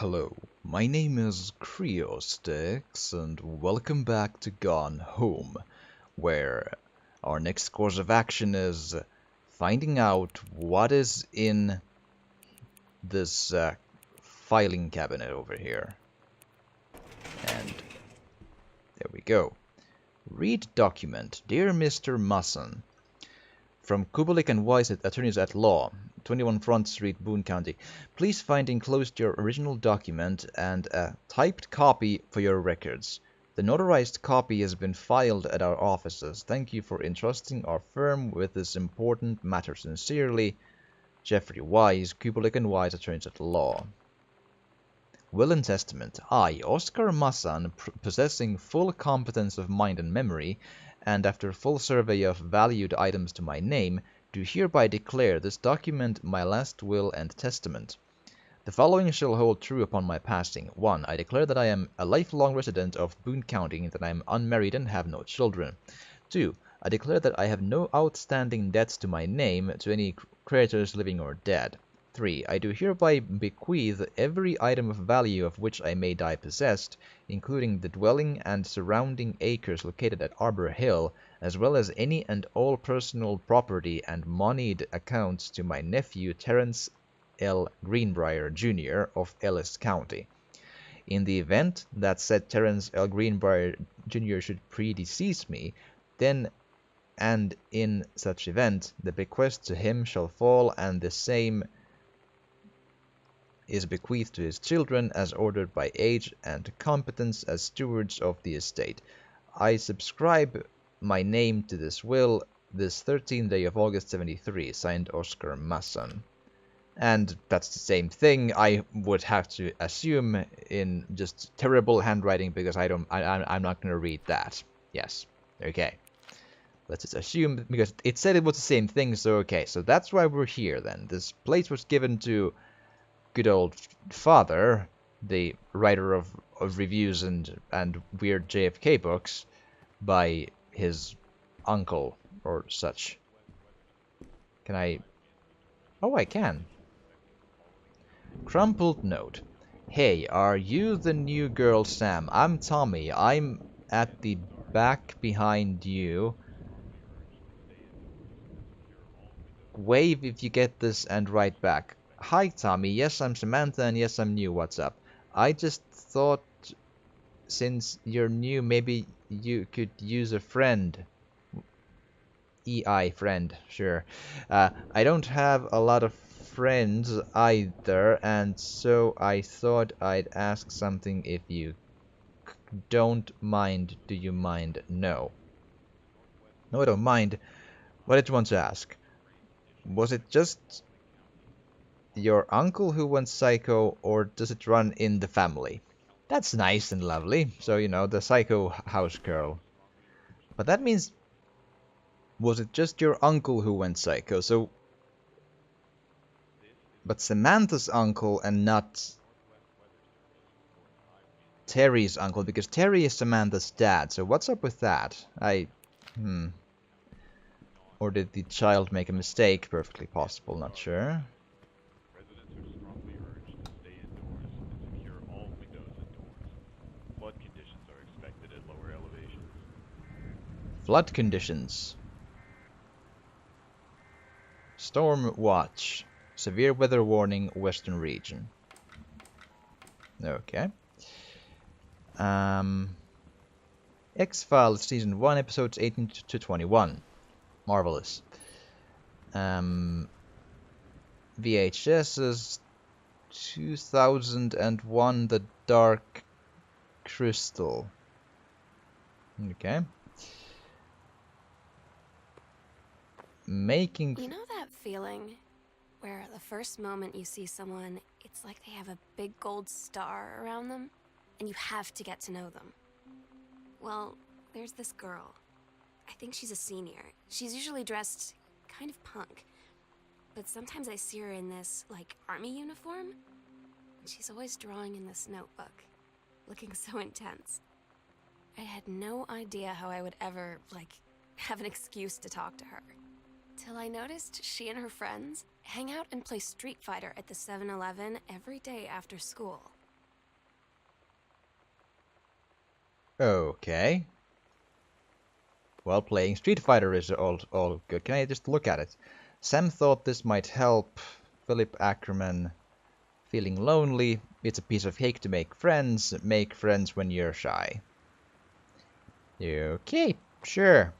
Hello, my name is Creostix, and welcome back to Gone Home, where our next course of action is finding out what is in this filing cabinet over here. And there we go. Read document. Dear Mr. Musson, from Kubelik and Weiss, attorneys at law, 21 Front Street, Boone County. Please find enclosed your original document and a typed copy for your records. The notarized copy has been filed at our offices. Thank you for entrusting our firm with this important matter. Sincerely, Jeffrey Wise, Kubelik and Weiss, attorneys at law. Will and Testament. I, Oscar Massan, possessing full competence of mind and memory, and after full survey of valued items to my name, do hereby declare this document my last will and testament. The following shall hold true upon my passing. 1. I declare that I am a lifelong resident of Boone County, and that I am unmarried and have no children. 2. I declare that I have no outstanding debts to my name to any creditors living or dead. 3. I do hereby bequeath every item of value of which I may die possessed, including the dwelling and surrounding acres located at Arbor Hill, as well as any and all personal property and moneyed accounts to my nephew Terence L. Greenbrier, Jr. of Ellis County. In the event that said Terence L. Greenbrier, Jr. should predecease me, then and in such event the bequest to him shall fall, and the same is bequeathed to his children as ordered by age and competence as stewards of the estate. I subscribe my name to this will this 13th day of August 73, signed Oscar Masson. And that's the same thing, I would have to assume, in just terrible handwriting, because I'm not going to read that. Yes, okay. Let's just assume, because it said it was the same thing, so okay. So that's why we're here then. This place was given to good old father, the writer of reviews and weird JFK books, by his uncle or such. Can I? Oh, I can. Crumpled note. Hey, are you the new girl Sam? I'm Tommy. I'm at the back behind you. Wave if you get this and write back. Hi Tommy, yes I'm Samantha, and yes I'm new, what's up? I just thought since you're new maybe you could use a friend. EI friend, sure. I don't have a lot of friends either, and so I thought I'd ask something if you don't mind. Do you mind? No. No, I don't mind. What did you want to ask? Was it just your uncle who went psycho, or does it run in the family? That's nice and lovely. So, you know, the psycho house girl. But that means, was it just your uncle who went psycho? So, but Samantha's uncle and not Terry's uncle, because Terry is Samantha's dad. So what's up with that? Or did the child make a mistake? Perfectly possible, not sure. Flood conditions. Storm watch. Severe weather warning, western region. Okay. X-Files Season 1, Episodes 18 to 21. Marvelous. VHS is 2001, The Dark Crystal. Okay. Making... You know that feeling where the first moment you see someone, it's like they have a big gold star around them, and you have to get to know them? Well, there's this girl. I think she's a senior. She's usually dressed kind of punk, but sometimes I see her in this, like, army uniform, and she's always drawing in this notebook, looking so intense. I had no idea how I would ever, like, have an excuse to talk to her. Till I noticed she and her friends hang out and play Street Fighter at the 7-Eleven every day after school. Okay. Well, playing Street Fighter is all good. Can I just look at it? Sam thought this might help. Philip Ackerman. Feeling lonely. It's a piece of cake to make friends. Make friends when you're shy. Okay, sure.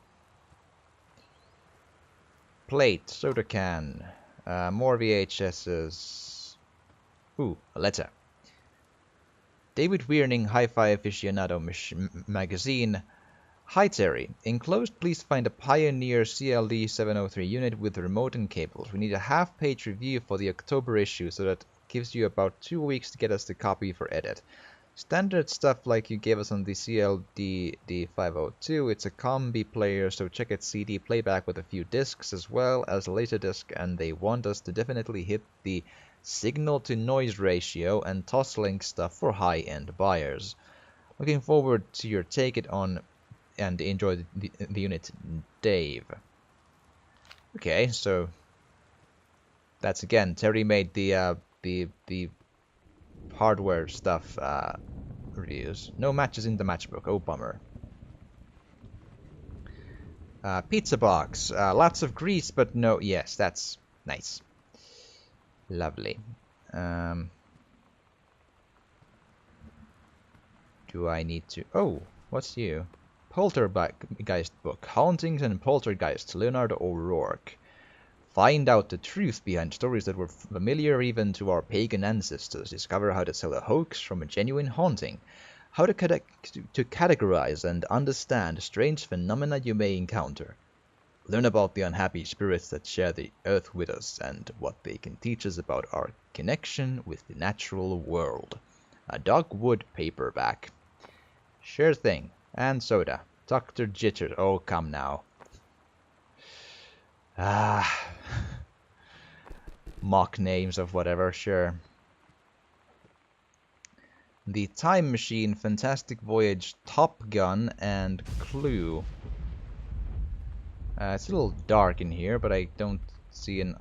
Plate, soda can. More VHSs. Ooh, a letter. David Wierning, Hi-Fi Aficionado Magazine. Hi Terry, enclosed please find a Pioneer CLD 703 unit with remote and cables. We need a half-page review for the October issue, so that gives you about 2 weeks to get us the copy for edit. Standard stuff like you gave us on the CLD D502, it's a combi player, so check its CD playback with a few discs as well as a laserdisc, and they want us to definitely hit the signal to noise ratio and Toslink stuff for high-end buyers. Looking forward to your take it on and enjoy the unit, Dave. Okay, so that's again Terry made the hardware stuff reviews. No matches in the matchbook. Oh bummer. Pizza box. Lots of grease, but no. Yes, that's nice. Lovely. Do I need to? Oh, what's you? Poltergeist book. Hauntings and Poltergeists. Leonard O'Rourke. Find out the truth behind stories that were familiar even to our pagan ancestors. Discover how to tell a hoax from a genuine haunting. How to categorize and understand strange phenomena you may encounter. Learn about the unhappy spirits that share the earth with us and what they can teach us about our connection with the natural world. A Dogwood paperback. Sure thing. And soda. Dr. Jitter. Oh, come now. Mock names of whatever, sure. The Time Machine, Fantastic Voyage, Top Gun, and Clue. It's a little dark in here, but I don't see an...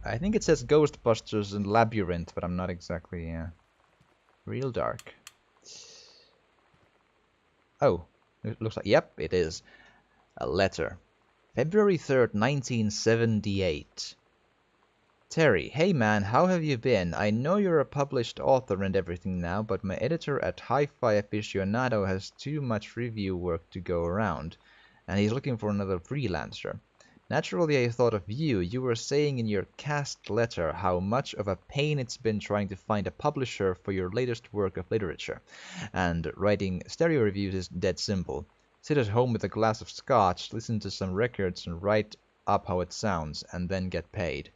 I think it says Ghostbusters and Labyrinth, but I'm not exactly... real dark. Oh, it looks like... Yep, it is. A letter. February 3rd, 1978. Terry, hey man, how have you been? I know you're a published author and everything now, but my editor at Hi-Fi Aficionado has too much review work to go around, and he's looking for another freelancer. Naturally, I thought of you. You were saying in your cast letter how much of a pain it's been trying to find a publisher for your latest work of literature, and writing stereo reviews is dead simple. Sit at home with a glass of scotch, listen to some records, and write up how it sounds, and then get paid.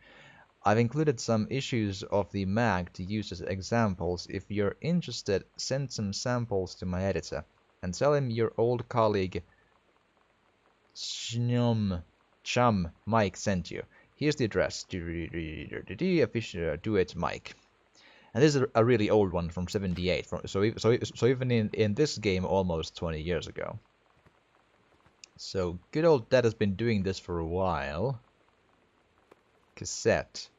I've included some issues of the mag to use as examples. If you're interested, send some samples to my editor, and tell him your old colleague Chum Mike sent you. Here's the address. Do it, Mike. And this is a really old one from 78, so even in this game, almost 20 years ago. So good old Dad has been doing this for a while. Cassette.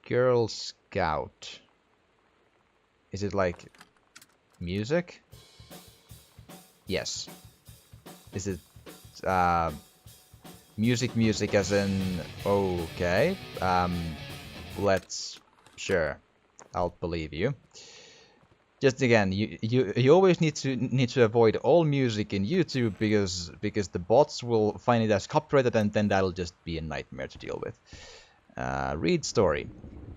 Girl Scout. Is it like music? Yes. Is it music as in okay? Sure. I'll believe you. Just again, you always need to avoid all music in YouTube because the bots will find it as copyrighted, and then that'll just be a nightmare to deal with. Read story.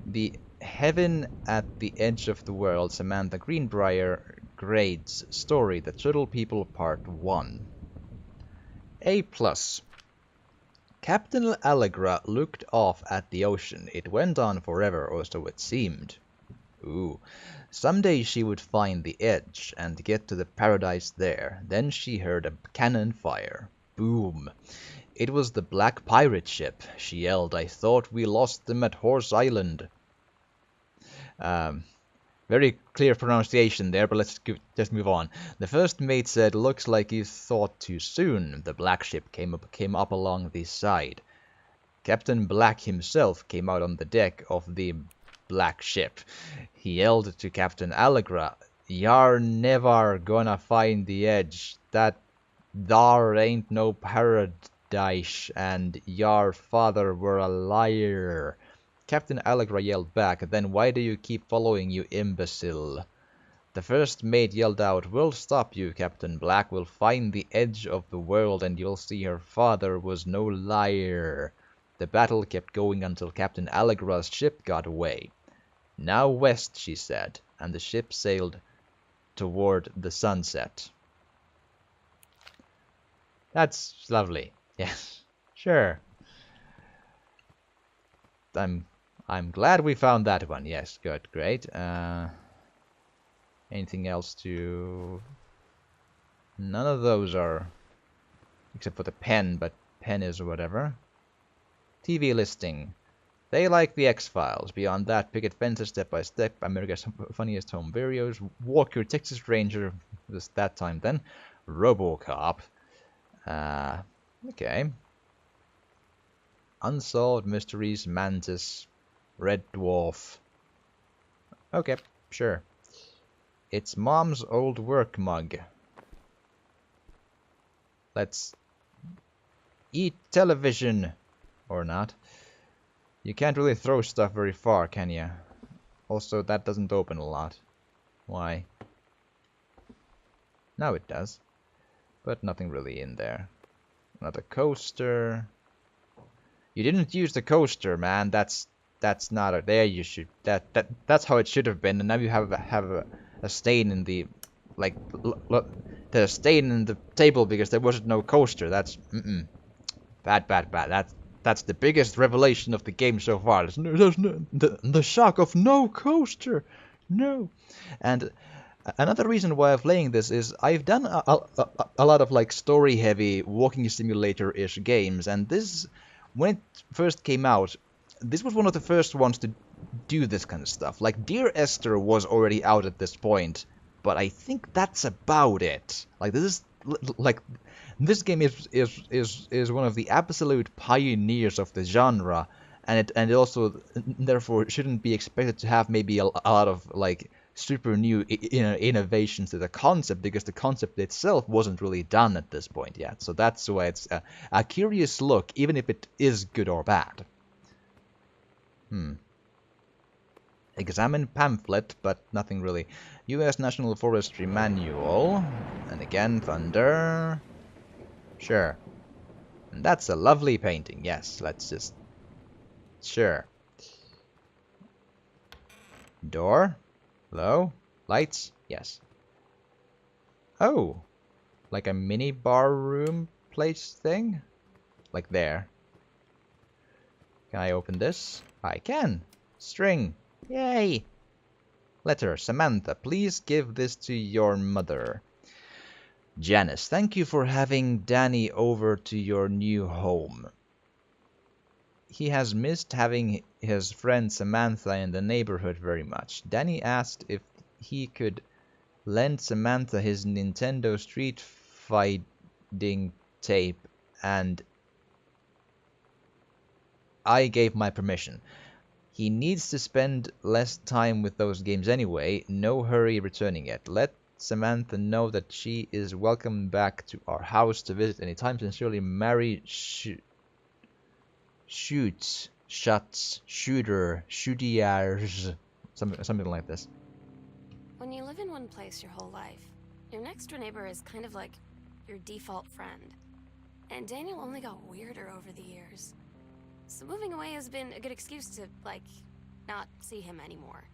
The Heaven at the Edge of the World, Samantha Greenbrier grades story, The Turtle People Part 1. A+. Captain Allegra looked off at the ocean. It went on forever, or so it seemed. Ooh. Someday she would find the edge and get to the paradise there. Then she heard a cannon fire. Boom. It was the Black Pirate ship. She yelled, I thought we lost them at Horse Island. Very clear pronunciation there, but let's just move on. The first mate said, looks like you thought too soon. The black ship came up along the side. Captain Black himself came out on the deck of the black ship. He yelled to Captain Allegra, You're never gonna find the edge. That there ain't no paradise, and your father were a liar. Captain Allegra yelled back, then why do you keep following, you imbecile? The first mate yelled out, we'll stop you, Captain Black. We'll find the edge of the world and you'll see her father was no liar. The battle kept going until Captain Allegra's ship got away. Now west, she said, and the ship sailed toward the sunset. That's lovely. Yes, sure. I'm glad we found that one. Yes, good, great. Anything else to... None of those are... Except for the pen, but pen is whatever. TV listing. They like the X-Files. Beyond that, Picket Fences, Step by Step, America's Funniest Home Videos, Walker, Texas Ranger, was that time then, RoboCop. Okay. Unsolved Mysteries, Mantis, Red Dwarf. Okay, sure. It's Mom's old work mug. Let's eat television. Or not. You can't really throw stuff very far, can you? Also, that doesn't open a lot. Why? Now it does. But nothing really in there. Another coaster. You didn't use the coaster, man. That's not a... There you should... That's how it should have been. And now you have a stain in the... Like... Look, there's a stain in the table because there wasn't no coaster. That's... Bad. That's the biggest revelation of the game so far. There's the shock of no coaster. No. And another reason why I'm playing this is I've done a lot of like story-heavy walking simulator-ish games, and this, when it first came out, this was one of the first ones to do this kind of stuff. Like Dear Esther was already out at this point, but I think that's about it. Like this is like... This game is one of the absolute pioneers of the genre, and it also therefore shouldn't be expected to have maybe a lot of like super new innovations to the concept, because the concept itself wasn't really done at this point yet. So that's why it's a curious look, even if it is good or bad. Examine pamphlet, but nothing really. U.S. National Forestry Manual, and again thunder. Sure. And that's a lovely painting. Yes, let's just... Sure. Door? Hello? Lights? Yes. Oh! Like a mini bar room place thing? Like there. Can I open this? I can. String. Yay! Letter. Samantha, please give this to your mother. Janice, thank you for having Danny over to your new home. He has missed having his friend Samantha in the neighborhood very much. Danny asked if he could lend Samantha his Nintendo Street Fighting tape, and I gave my permission. He needs to spend less time with those games anyway. No hurry returning it. Let Samantha know that she is welcome back to our house to visit anytime. Sincerely, Mary Shooter, Shooters, something like this. When you live in one place your whole life, your next door neighbor is kind of like your default friend. And Daniel only got weirder over the years. So moving away has been a good excuse to, like, not see him anymore.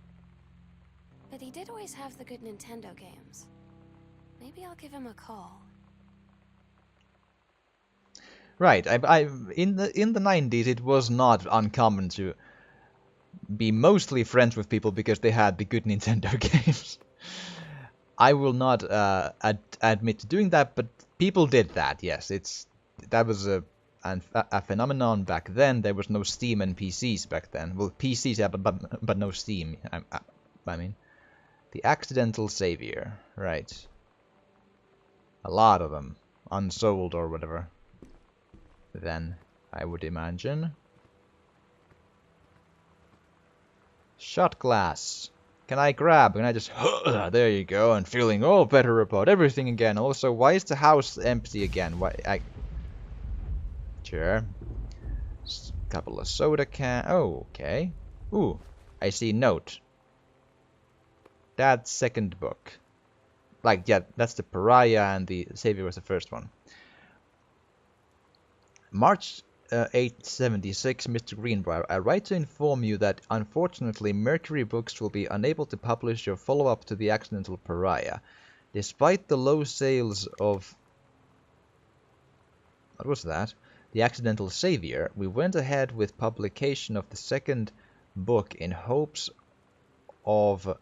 But he did always have the good Nintendo games. Maybe I'll give him a call. Right. In the 90s, it was not uncommon to be mostly friends with people because they had the good Nintendo games. I will not admit to doing that, but people did that. Yes, that was a phenomenon back then. There was no Steam and PCs back then. Well, PCs, yeah, but no Steam. I mean. The Accidental Savior, right. A lot of them. Unsold or whatever. Then, I would imagine. Shot glass. Can I grab? Can I just... there you go, and feeling all better about everything again. Also, why is the house empty again? Sure. Couple of soda can... Oh, okay. Ooh, I see note. That's second book. Like, yeah, that's the Pariah, and the Savior was the first one. March 876, Mr. Greenbrier, I write to inform you that, unfortunately, Mercury Books will be unable to publish your follow-up to The Accidental Pariah. Despite the low sales of... What was that? The Accidental Savior, we went ahead with publication of the second book in hopes of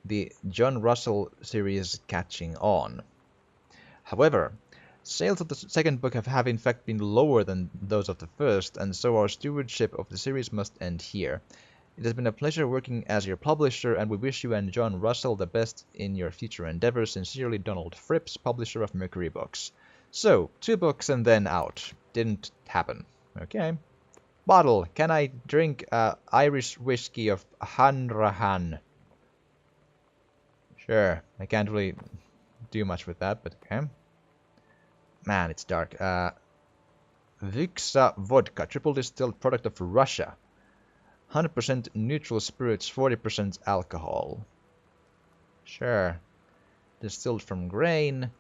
the John Russell series catching on. However, sales of the second book have in fact been lower than those of the first, and so our stewardship of the series must end here. It has been a pleasure working as your publisher, and we wish you and John Russell the best in your future endeavors. Sincerely, Donald Phipps, publisher of Mercury Books. So, 2 books and then out. Didn't happen. Okay. Bottle. Can I drink Irish whiskey of Hanrahan? Sure. I can't really do much with that, but okay. Man, it's dark. Vyxa vodka, triple distilled product of Russia. 100% neutral spirits, 40% alcohol. Sure. Distilled from grain.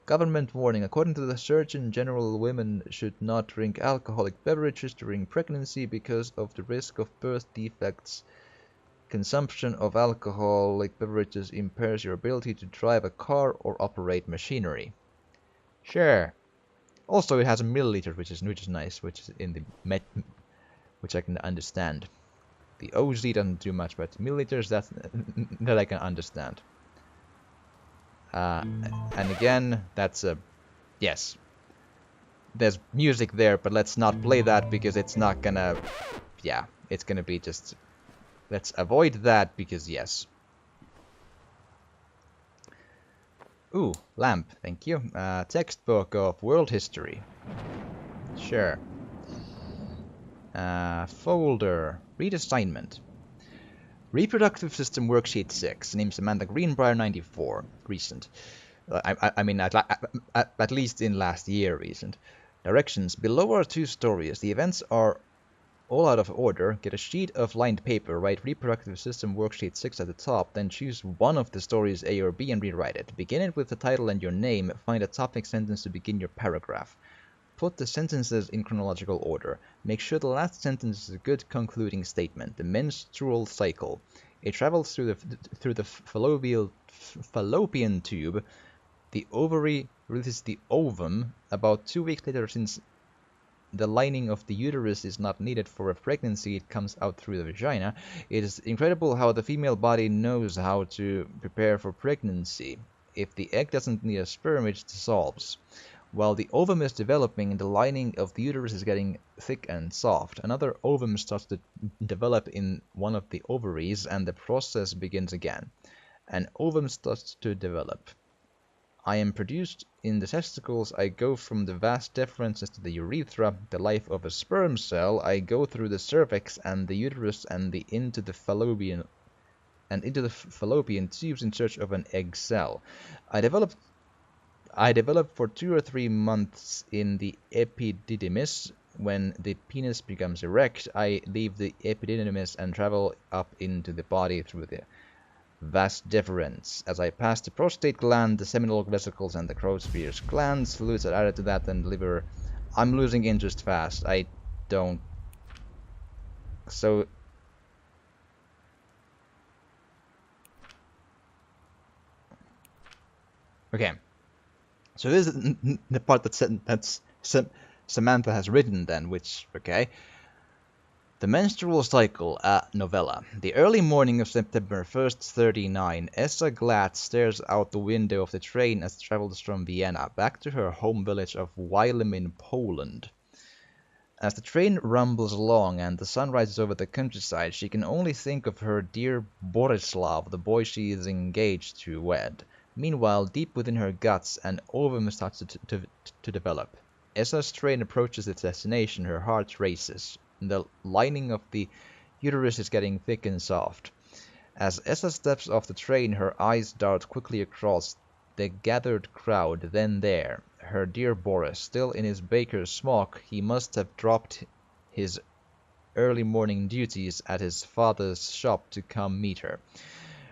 Government warning. According to the Surgeon General, women should not drink alcoholic beverages during pregnancy because of the risk of birth defects. Consumption of alcoholic beverages impairs your ability to drive a car or operate machinery. Sure. Also, it has a milliliter, which is nice, which is in the which I can understand. The OZ doesn't do much, but milliliters, that I can understand. And again, that's a... Yes. There's music there, but let's not play that because it's not gonna... Yeah, it's gonna be just... Let's avoid that because yes. Ooh, lamp, thank you. Textbook of world history. Sure. Folder. Read assignment. Reproductive System Worksheet 6. Name Samantha Greenbrier, 94. Recent. I mean, at least in last year recent. Directions. Below are 2 stories. The events are all out of order. Get a sheet of lined paper, write Reproductive System Worksheet 6 at the top, then choose one of the stories A or B and rewrite it. Begin it with the title and your name. Find a topic sentence to begin your paragraph. Put the sentences in chronological order. Make sure the last sentence is a good concluding statement. The menstrual cycle. It travels through the fallopian tube. The ovary releases the ovum. About 2 weeks later, since the lining of the uterus is not needed for a pregnancy, it comes out through the vagina. It is incredible how the female body knows how to prepare for pregnancy. If the egg doesn't need a sperm, it dissolves. While the ovum is developing, the lining of the uterus is getting thick and soft. Another ovum starts to develop in one of the ovaries, and the process begins again. An ovum starts to develop. I am produced in the testicles. I go from the vas deferens to the urethra, the life of a sperm cell. I go through the cervix and the uterus and into the fallopian tubes in search of an egg cell. I develop for 2 or 3 months in the epididymis. When the penis becomes erect, I leave the epididymis and travel up into the body through the vas deferens. As I pass the prostate gland, the seminal vesicles, and the Creutzfeldt's glands, fluids are added to that and liver. I'm losing interest fast. I don't... So... Okay. So this is the part that's Samantha has written then, which, okay. The Menstrual Cycle, a novella. The early morning of September 1st, 39, Essa Glatt stares out the window of the train as it travels from Vienna back to her home village of Wilem in Poland. As the train rumbles along and the sun rises over the countryside, she can only think of her dear Borislav, the boy she is engaged to wed. Meanwhile, deep within her guts, an ovum starts to develop. Essa's train approaches its destination, her heart races. The lining of the uterus is getting thick and soft. As Essa steps off the train, her eyes dart quickly across the gathered crowd. Then there, her dear Boris, still in his baker's smock. He must have dropped his early morning duties at his father's shop to come meet her.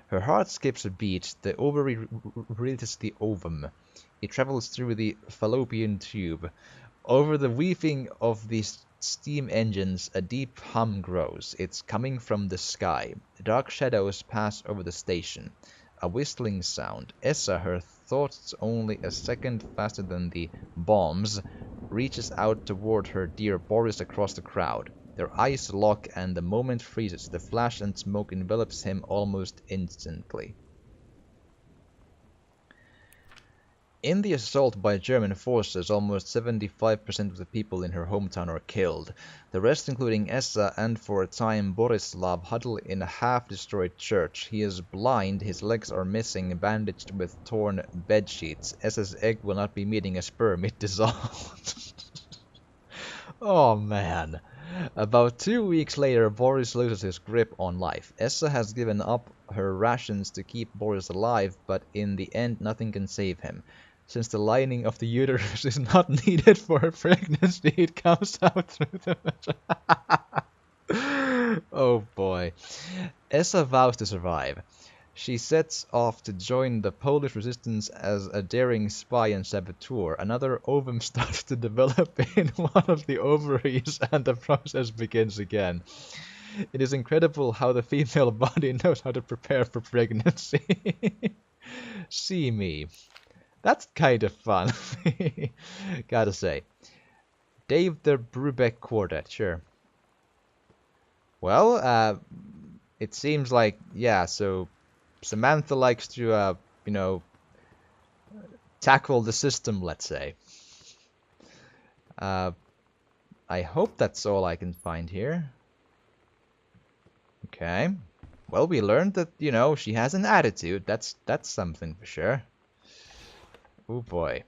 Her heart skips a beat. The ovary releases the ovum. It travels through the fallopian tube. Over the weaving of the steam engines, a deep hum grows. It's coming from the sky. Dark shadows pass over the station. A whistling sound. Essa, her thoughts only a second faster than the bombs, reaches out toward her dear Boris across the crowd. Their eyes lock and the moment freezes. The flash and smoke envelops him almost instantly. In the assault by German forces, almost 75% of the people in her hometown are killed. The rest, including Essa and for a time Borislav, huddle in a half-destroyed church. He is blind, his legs are missing, bandaged with torn bedsheets. Essa's egg will not be meeting a sperm, it dissolved. Oh man. About 2 weeks later, Boris loses his grip on life. Essa has given up her rations to keep Boris alive, but in the end nothing can save him. Since the lining of the uterus is not needed for a pregnancy, it comes out through the Oh boy. Essa vows to survive. She sets off to join the Polish resistance as a daring spy and saboteur. Another ovum starts to develop in one of the ovaries and the process begins again. It is incredible how the female body knows how to prepare for pregnancy. See me. That's kind of fun. Gotta say. Dave the Brubeck Quartet, sure. Well, it seems like, yeah, so Samantha likes to, you know, tackle the system, let's say. I hope that's all I can find here. Okay. Well, we learned that, you know, she has an attitude. That's something for sure. Oh boy.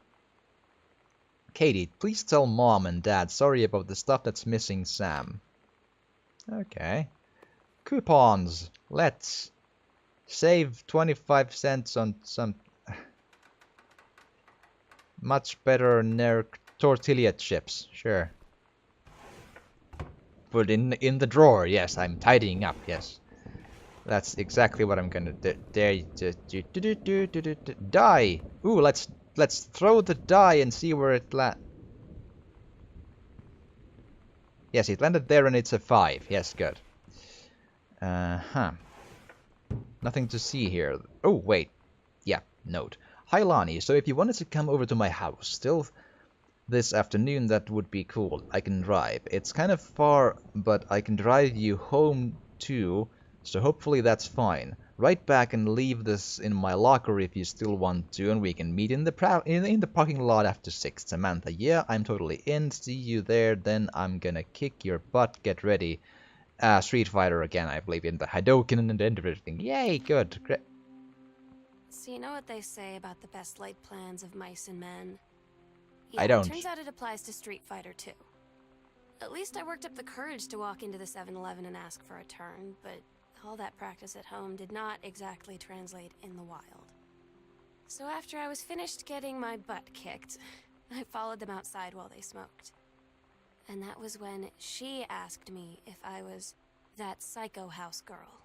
Katie, please tell Mom and Dad sorry about the stuff that's missing Sam. Okay. Coupons. Let's save 25 cents on some much better tortilla chips. Sure. Put in the drawer. Yes, I'm tidying up. Yes. That's exactly what I'm gonna do. There. Die. Ooh, let's throw the die and see where it lands. Yes, it landed there and it's a 5. Yes, good. Huh. Nothing to see here. Oh, wait. Yeah, note. Hi, Lonnie. So if you wanted to come over to my house still this afternoon, that would be cool. I can drive. It's kind of far, but I can drive you home too, so hopefully that's fine. Right back and leave this in my locker if you still want to, and we can meet in the parking lot after 6. Samantha, yeah, I'm totally in. See you there, then I'm gonna kick your butt. Get ready. Street Fighter again, I believe, in the Hadoken and everything. Yay, good. Great. So you know what they say about the best laid plans of mice and men? Yeah, I don't. Turns out it applies to Street Fighter too. At least I worked up the courage to walk into the 7-Eleven and ask for a turn, but all that practice at home did not exactly translate in the wild. So after I was finished getting my butt kicked, I followed them outside while they smoked. And that was when she asked me if I was that Psycho House girl.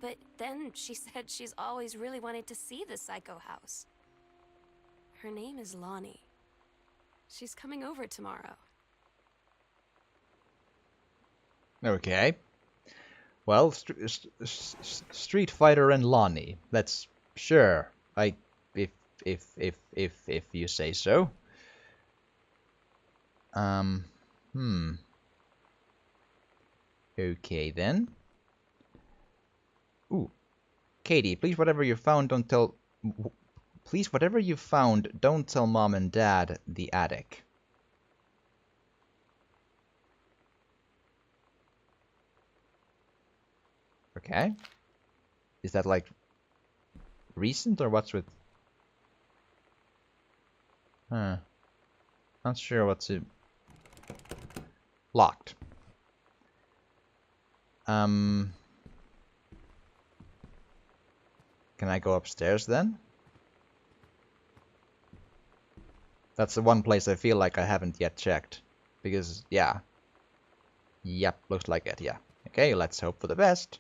But then she said she's always really wanted to see the Psycho House. Her name is Lonnie. She's coming over tomorrow. Okay. Well, Street Fighter and Lonnie. That's sure. If you say so. Okay then. Ooh. Katie, please whatever you found don't tell Mom and Dad the attic. Okay. Is that like recent or what's with? Huh. Not sure what's to. Locked. Can I go upstairs then? That's the one place I feel like I haven't yet checked. Because, yeah. Yep, looks like it, yeah. Okay, let's hope for the best.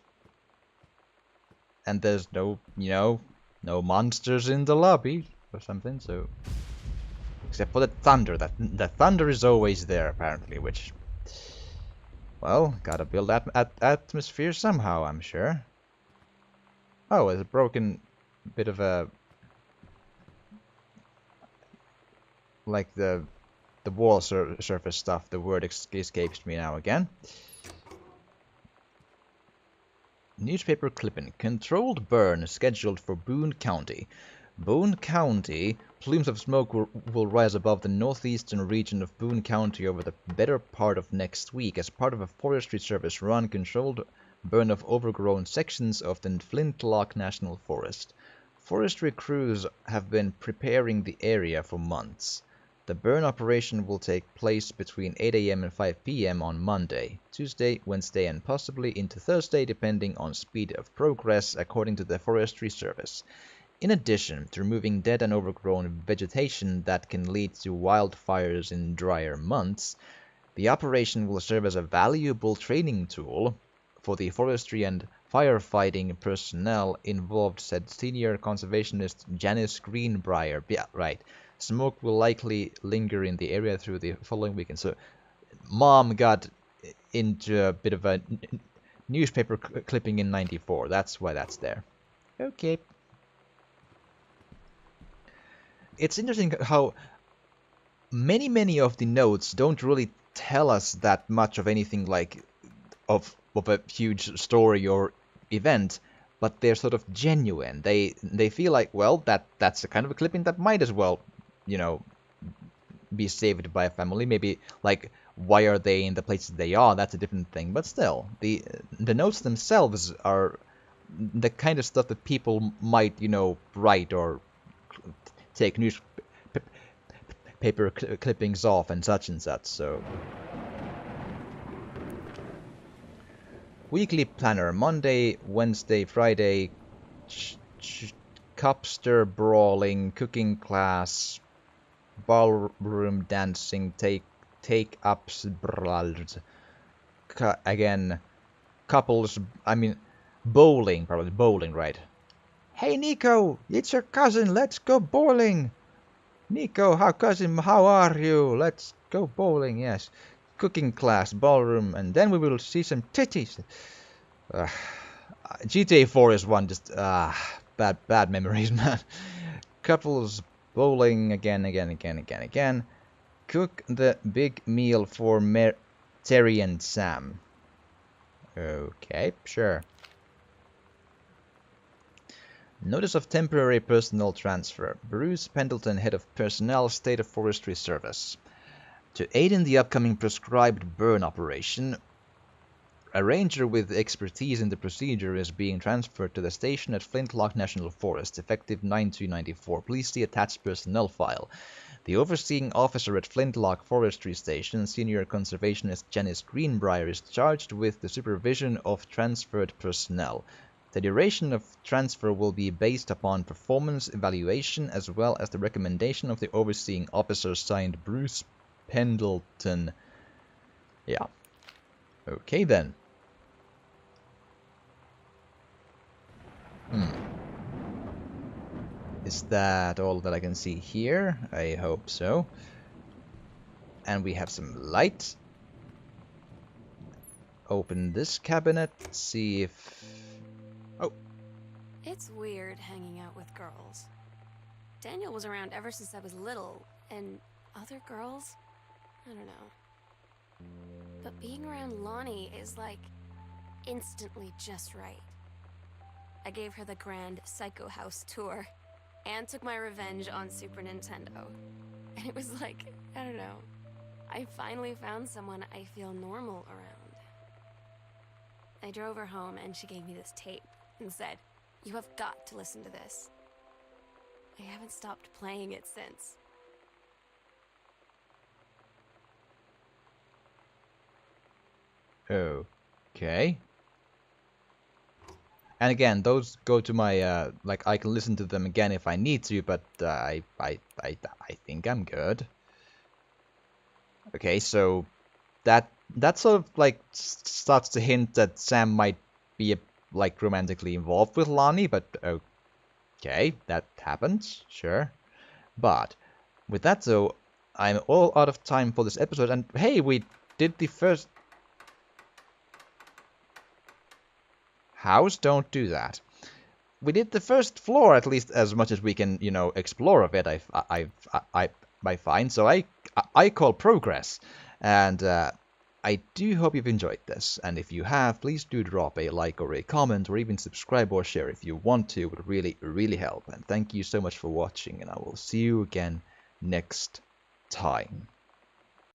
And there's no, you know, no monsters in the lobby or something, so... Except for the thunder. The thunder is always there, apparently, which... Well, gotta build that atmosphere somehow, I'm sure. Oh, it's a broken bit of a... Like the wall surface stuff, the word escapes me now again. Newspaper clipping. Controlled burn scheduled for Boone County. Boone County. Plumes of smoke will rise above the northeastern region of Boone County over the better part of next week as part of a Forestry Service run controlled burn of overgrown sections of the Flintlock National Forest. Forestry crews have been preparing the area for months. The burn operation will take place between 8 a.m. and 5 p.m. on Monday, Tuesday, Wednesday, and possibly into Thursday depending on speed of progress according to the Forestry Service. In addition to removing dead and overgrown vegetation that can lead to wildfires in drier months, the operation will serve as a valuable training tool for the forestry and firefighting personnel involved, said senior conservationist Janice Greenbrier. Yeah, right. Smoke will likely linger in the area through the following weekend. So, Mom got into a bit of a newspaper clipping in '94. That's why that's there. Okay. It's interesting how many of the notes don't really tell us that much of anything like of a huge story or event, but they're sort of genuine. They feel like, well, that's the kind of a clipping that might as well, you know, be saved by a family. Maybe like why are they in the places they are? That's a different thing. But still, the notes themselves are the kind of stuff that people might, you know, write or take newspaper clippings off and such. So. Weekly planner, Monday, Wednesday, Friday, cupster brawling, cooking class, ballroom dancing, take-ups, again, couples, I mean, bowling, probably bowling, right? Hey Nico, it's your cousin, let's go bowling! Nico, cousin, how are you? Let's go bowling, yes. Cooking class, ballroom, and then we will see some titties. GTA 4 is one just bad memories, man. Couples bowling again. Cook the big meal for Terry and Sam. Okay, sure. Notice of temporary personnel transfer. Bruce Pendleton, head of personnel, State of Forestry Service. To aid in the upcoming prescribed burn operation, a ranger with expertise in the procedure is being transferred to the station at Flintlock National Forest, effective 9/2/94. Please see attached personnel file. The overseeing officer at Flintlock Forestry Station, Senior Conservationist Janice Greenbrier, is charged with the supervision of transferred personnel. The duration of transfer will be based upon performance evaluation as well as the recommendation of the overseeing officer, signed Bruce Pendleton. Yeah. Okay then. Is that all that I can see here? I hope so. And we have some light. Open this cabinet, see if... Oh! It's weird hanging out with girls. Daniel was around ever since I was little, and other girls? I don't know. But being around Lonnie is like instantly just right. I gave her the grand Psycho House tour and took my revenge on Super Nintendo. And it was like, I don't know, I finally found someone I feel normal around. I drove her home and she gave me this tape and said, "You have got to listen to this." I haven't stopped playing it since. Okay. And again, those go to my, like, I can listen to them again if I need to, but I think I'm good. Okay, so that sort of, like, starts to hint that Sam might be, like, romantically involved with Lonnie, but okay, that happens, sure. But with that, though, I'm all out of time for this episode, and hey, we did the first... House, don't do that. We did the first floor at least as much as we can, you know, explore of it. I find so. I call progress, and I do hope you've enjoyed this. And if you have, please do drop a like or a comment, or even subscribe or share if you want to. It would really help. And thank you so much for watching, and I will see you again next time.